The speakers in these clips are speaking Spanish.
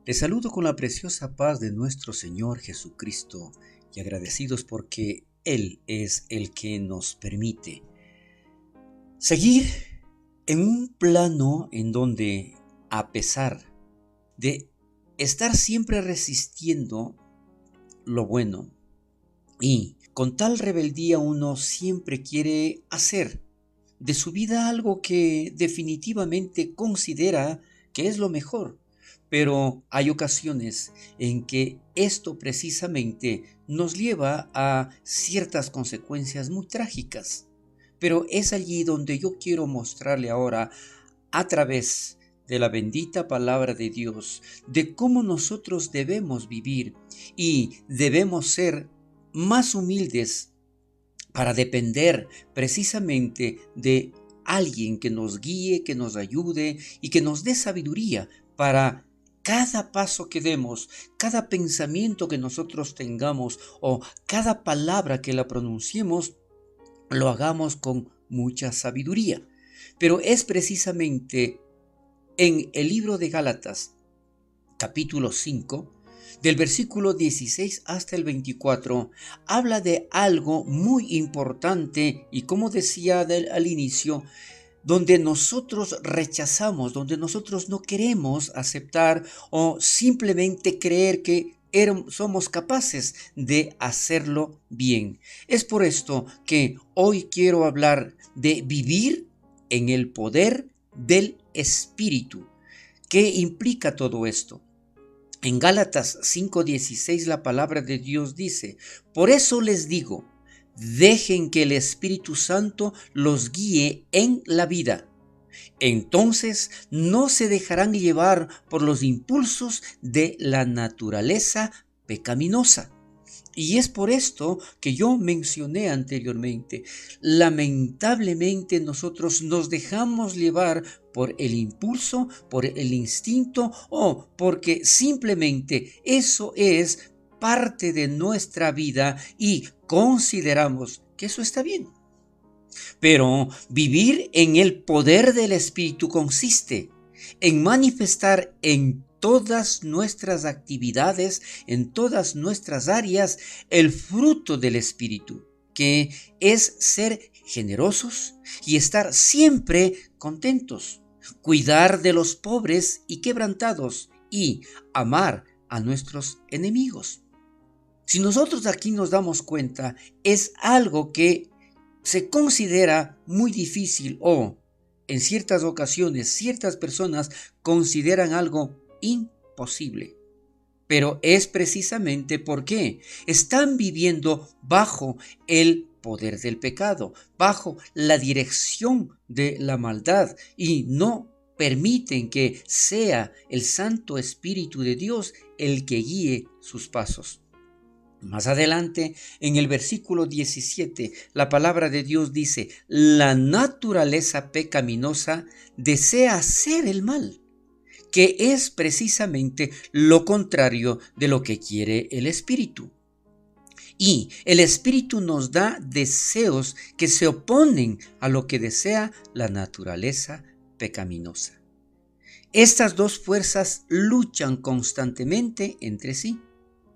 Les saludo con la preciosa paz de nuestro Señor Jesucristo y agradecidos porque Él es el que nos permite seguir en un plano en donde, a pesar de estar siempre resistiendo lo bueno y con tal rebeldía uno siempre quiere hacer de su vida algo que definitivamente considera que es lo mejor. Pero hay ocasiones en que esto precisamente nos lleva a ciertas consecuencias muy trágicas. Pero es allí donde yo quiero mostrarle ahora, a través de la bendita palabra de Dios, de cómo nosotros debemos vivir y debemos ser más humildes para depender precisamente de alguien que nos guíe, que nos ayude y que nos dé sabiduría para cada paso que demos, cada pensamiento que nosotros tengamos o cada palabra que la pronunciemos, lo hagamos con mucha sabiduría. Pero es precisamente en el libro de Gálatas, capítulo 5, del versículo 16 hasta el 24, habla de algo muy importante y, como decía al inicio, donde nosotros rechazamos, donde nosotros no queremos aceptar o simplemente creer que somos capaces de hacerlo bien. Es por esto que hoy quiero hablar de vivir en el poder del Espíritu. ¿Qué implica todo esto? En Gálatas 5:16 la palabra de Dios dice: por eso les digo, dejen que el Espíritu Santo los guíe en la vida. Entonces no se dejarán llevar por los impulsos de la naturaleza pecaminosa. Y es por esto que yo mencioné anteriormente, lamentablemente nosotros nos dejamos llevar por el impulso, por el instinto o porque simplemente eso es parte de nuestra vida y consideramos que eso está bien. Pero vivir en el poder del Espíritu consiste en manifestar en todas nuestras actividades, en todas nuestras áreas, el fruto del Espíritu, que es ser generosos y estar siempre contentos, cuidar de los pobres y quebrantados y amar a nuestros enemigos. Si nosotros aquí nos damos cuenta, es algo que se considera muy difícil o en ciertas ocasiones ciertas personas consideran algo imposible. Pero es precisamente porque están viviendo bajo el poder del pecado, bajo la dirección de la maldad y no permiten que sea el Santo Espíritu de Dios el que guíe sus pasos. Más adelante, en el versículo 17, la palabra de Dios dice: la naturaleza pecaminosa desea hacer el mal, que es precisamente lo contrario de lo que quiere el Espíritu. Y el Espíritu nos da deseos que se oponen a lo que desea la naturaleza pecaminosa. Estas dos fuerzas luchan constantemente entre sí.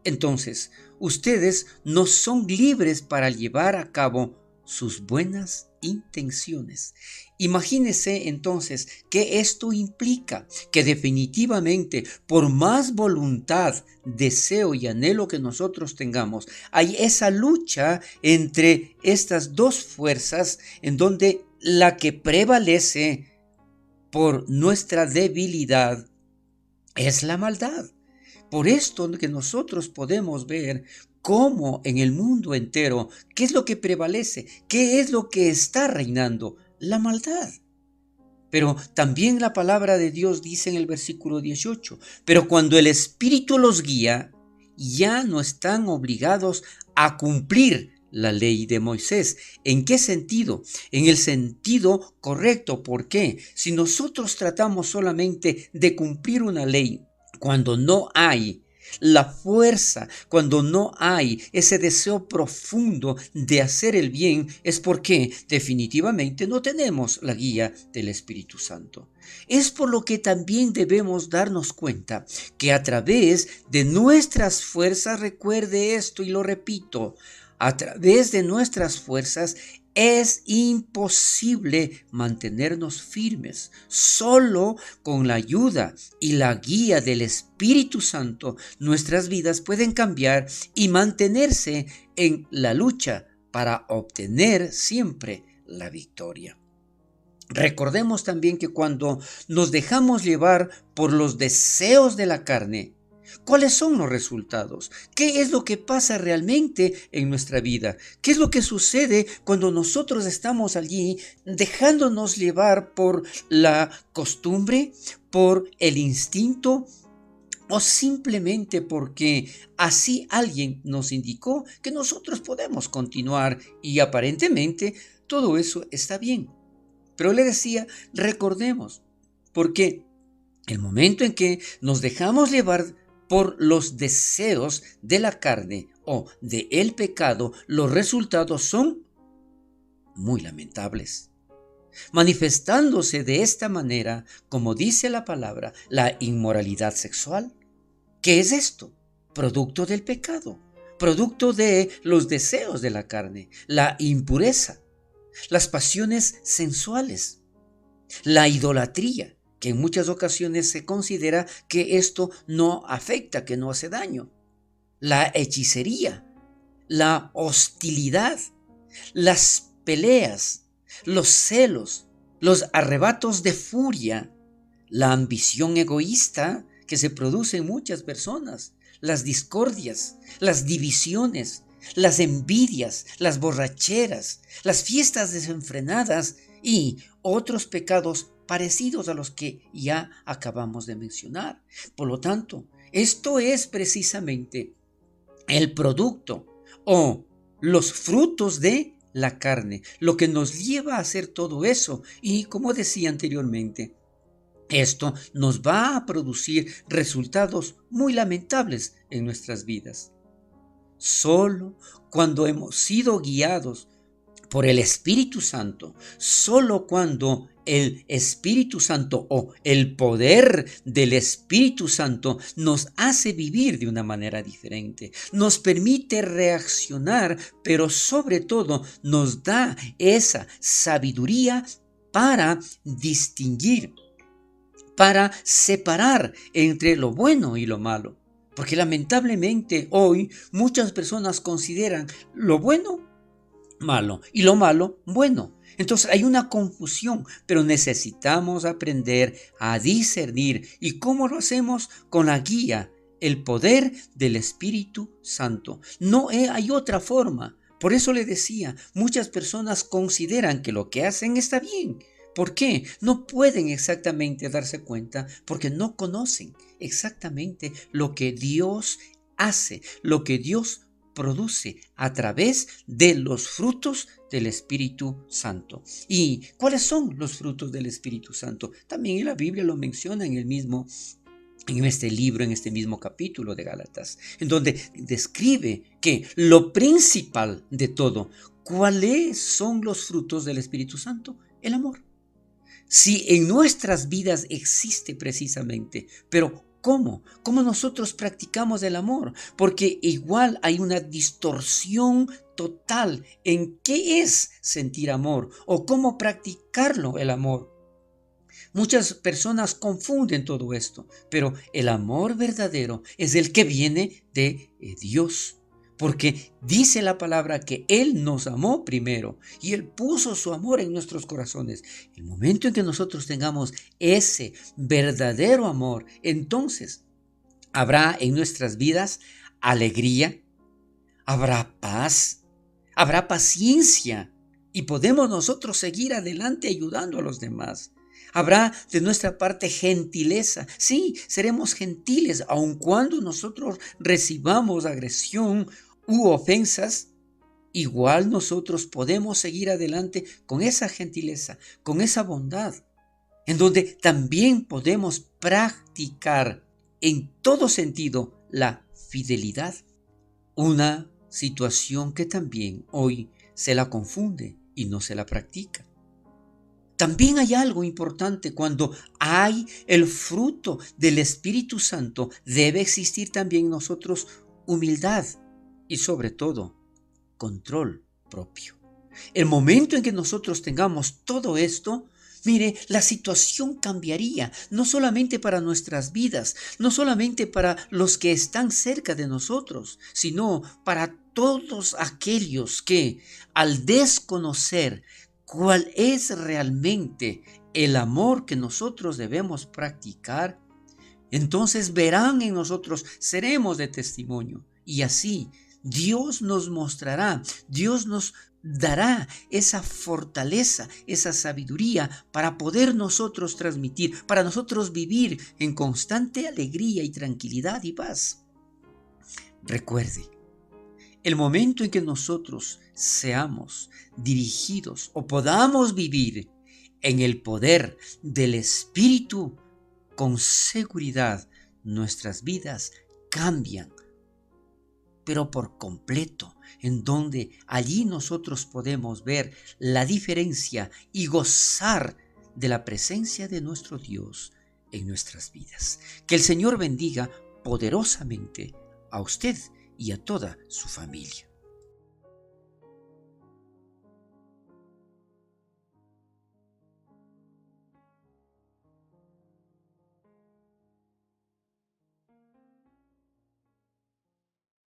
Entonces, ustedes no son libres para llevar a cabo sus buenas intenciones. Imagínense entonces que esto implica que definitivamente, por más voluntad, deseo y anhelo que nosotros tengamos, hay esa lucha entre estas dos fuerzas en donde la que prevalece por nuestra debilidad es la maldad. Por esto que nosotros podemos ver cómo en el mundo entero, ¿qué es lo que prevalece? ¿Qué es lo que está reinando? La maldad. Pero también la palabra de Dios dice en el versículo 18, pero cuando el Espíritu los guía, ya no están obligados a cumplir la ley de Moisés. ¿En qué sentido? En el sentido correcto. ¿Por qué? Si nosotros tratamos solamente de cumplir una ley, cuando no hay La fuerza, cuando no hay ese deseo profundo de hacer el bien, es porque definitivamente no tenemos la guía del Espíritu Santo. Es por lo que también debemos darnos cuenta que a través de nuestras fuerzas, recuerde esto y lo repito, a través de nuestras fuerzas es imposible mantenernos firmes. Solo con la ayuda y la guía del Espíritu Santo, nuestras vidas pueden cambiar y mantenerse en la lucha para obtener siempre la victoria. Recordemos también que cuando nos dejamos llevar por los deseos de la carne, ¿cuáles son los resultados? ¿Qué es lo que pasa realmente en nuestra vida? ¿Qué es lo que sucede cuando nosotros estamos allí dejándonos llevar por la costumbre, por el instinto o simplemente porque así alguien nos indicó que nosotros podemos continuar y aparentemente todo eso está bien? Pero le decía, recordemos, porque el momento en que nos dejamos llevar por los deseos de la carne o de el pecado, los resultados son muy lamentables. Manifestándose de esta manera, como dice la palabra, la inmoralidad sexual. ¿Qué es esto? Producto del pecado, producto de los deseos de la carne, la impureza, las pasiones sensuales, la idolatría, que en muchas ocasiones se considera que esto no afecta, que no hace daño, la hechicería, la hostilidad, las peleas, los celos, los arrebatos de furia, la ambición egoísta que se produce en muchas personas, las discordias, las divisiones, las envidias, las borracheras, las fiestas desenfrenadas y otros pecados parecidos a los que ya acabamos de mencionar. Por lo tanto, esto es precisamente el producto o los frutos de la carne, lo que nos lleva a hacer todo eso. Y como decía anteriormente, esto nos va a producir resultados muy lamentables en nuestras vidas. Solo cuando hemos sido guiados por el Espíritu Santo, solo cuando el Espíritu Santo o el poder del Espíritu Santo nos hace vivir de una manera diferente, nos permite reaccionar, pero sobre todo nos da esa sabiduría para distinguir, para separar entre lo bueno y lo malo. Porque lamentablemente hoy muchas personas consideran lo bueno malo y lo malo bueno. Entonces hay una confusión, pero necesitamos aprender a discernir. ¿Y cómo lo hacemos? Con la guía, el poder del Espíritu Santo. No hay otra forma. Por eso le decía, muchas personas consideran que lo que hacen está bien. ¿Por qué? No pueden exactamente darse cuenta porque no conocen exactamente lo que Dios hace, lo que Dios produce a través de los frutos del Espíritu Santo. ¿Y cuáles son los frutos del Espíritu Santo? También la Biblia lo menciona en este libro, en este mismo capítulo de Gálatas, en donde describe que lo principal de todo, ¿cuáles son los frutos del Espíritu Santo? El amor. Si en nuestras vidas existe precisamente, pero ¿cómo? ¿Cómo nosotros practicamos el amor? Porque igual hay una distorsión total en qué es sentir amor o cómo practicarlo el amor. Muchas personas confunden todo esto, pero el amor verdadero es el que viene de Dios. Porque dice la palabra que Él nos amó primero y Él puso su amor en nuestros corazones. El momento en que nosotros tengamos ese verdadero amor, entonces habrá en nuestras vidas alegría, habrá paz, habrá paciencia y podemos nosotros seguir adelante ayudando a los demás. Habrá de nuestra parte gentileza. Sí, seremos gentiles, aun cuando nosotros recibamos agresión u ofensas. Igual nosotros podemos seguir adelante con esa gentileza, con esa bondad, en donde también podemos practicar en todo sentido la fidelidad. Una situación que también hoy se la confunde y no se la practica. También hay algo importante: cuando hay el fruto del Espíritu Santo, debe existir también en nosotros humildad y, sobre todo, control propio. El momento en que nosotros tengamos todo esto, mire, la situación cambiaría, no solamente para nuestras vidas, no solamente para los que están cerca de nosotros, sino para todos aquellos que, al desconocer cuál es realmente el amor que nosotros debemos practicar, entonces verán en nosotros, seremos de testimonio. Y así Dios nos mostrará, Dios nos dará esa fortaleza, esa sabiduría para poder nosotros transmitir, para nosotros vivir en constante alegría y tranquilidad y paz. Recuerde, el momento en que nosotros seamos dirigidos o podamos vivir en el poder del Espíritu, con seguridad nuestras vidas cambian, pero por completo, en donde allí nosotros podemos ver la diferencia y gozar de la presencia de nuestro Dios en nuestras vidas. Que el Señor bendiga poderosamente a usted y a toda su familia.